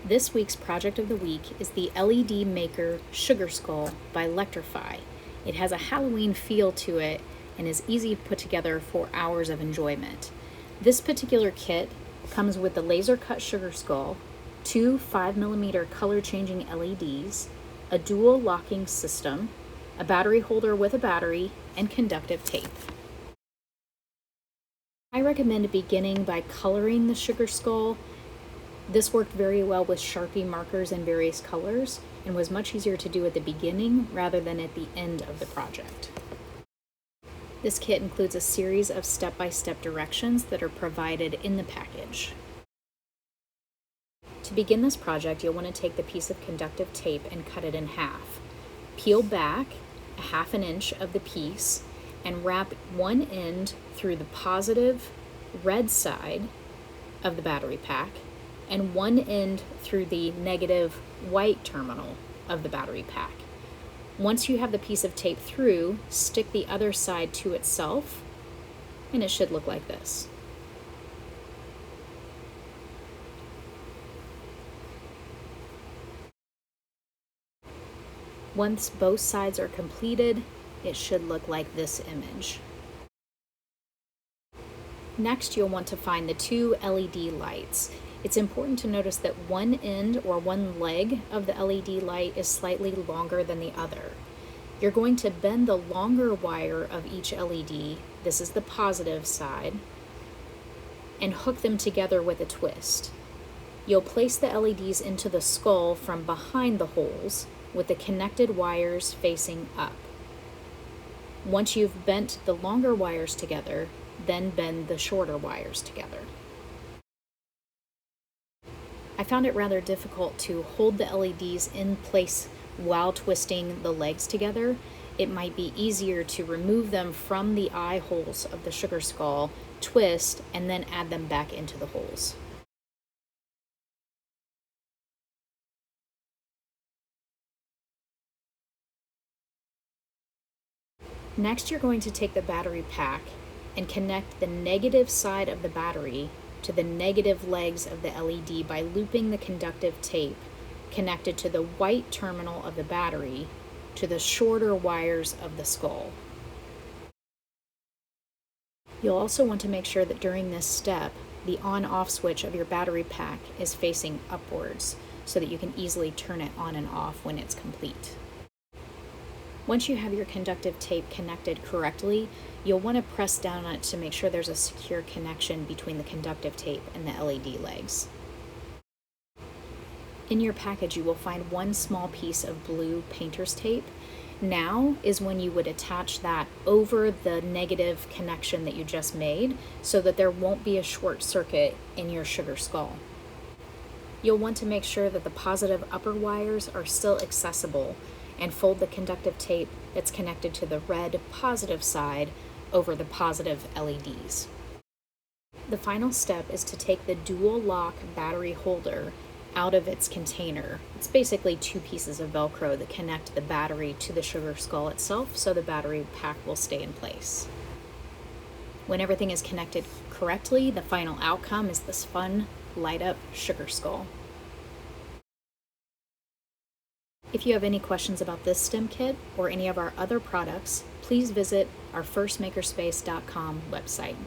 This week's project of the week is the LED Maker Sugar Skull by Lectrify. It has a Halloween feel to it and is easy to put together for hours of enjoyment. This particular kit comes with the laser cut sugar skull, two 5mm color changing LEDs, a dual locking system, a battery holder with a battery, and conductive tape. I recommend beginning by coloring the sugar skull. This worked very well with Sharpie markers in various colors and was much easier to do at the beginning rather than at the end of the project. This kit includes a series of step-by-step directions that are provided in the package. To begin this project, you'll want to take the piece of conductive tape and cut it in half. Peel back a 1/2 inch of the piece and wrap one end through the positive red side of the battery pack and one end through the negative white terminal of the battery pack. Once you have the piece of tape through, stick the other side to itself, and it should look like this. Once both sides are completed, it should look like this image. Next, you'll want to find the two LED lights. It's important to notice that one end or one leg of the LED light is slightly longer than the other. You're going to bend the longer wire of each LED, this is the positive side, and hook them together with a twist. You'll place the LEDs into the skull from behind the holes with the connected wires facing up. Once you've bent the longer wires together, then bend the shorter wires together. I found it rather difficult to hold the LEDs in place while twisting the legs together. It might be easier to remove them from the eye holes of the sugar skull, twist, and then add them back into the holes. Next, you're going to take the battery pack and connect the negative side of the battery to the negative legs of the LED by looping the conductive tape connected to the white terminal of the battery to the shorter wires of the skull. You'll also want to make sure that during this step, the on-off switch of your battery pack is facing upwards so that you can easily turn it on and off when it's complete. Once you have your conductive tape connected correctly, you'll want to press down on it to make sure there's a secure connection between the conductive tape and the LED legs. In your package, you will find one small piece of blue painter's tape. Now is when you would attach that over the negative connection that you just made so that there won't be a short circuit in your sugar skull. You'll want to make sure that the positive upper wires are still accessible and fold the conductive tape that's connected to the red positive side over the positive LEDs. The final step is to take the dual lock battery holder out of its container. It's basically two pieces of Velcro that connect the battery to the sugar skull itself so the battery pack will stay in place. When everything is connected correctly, the final outcome is this fun, light up sugar skull. If you have any questions about this STEM kit or any of our other products, please visit our firstmakerspace.com website.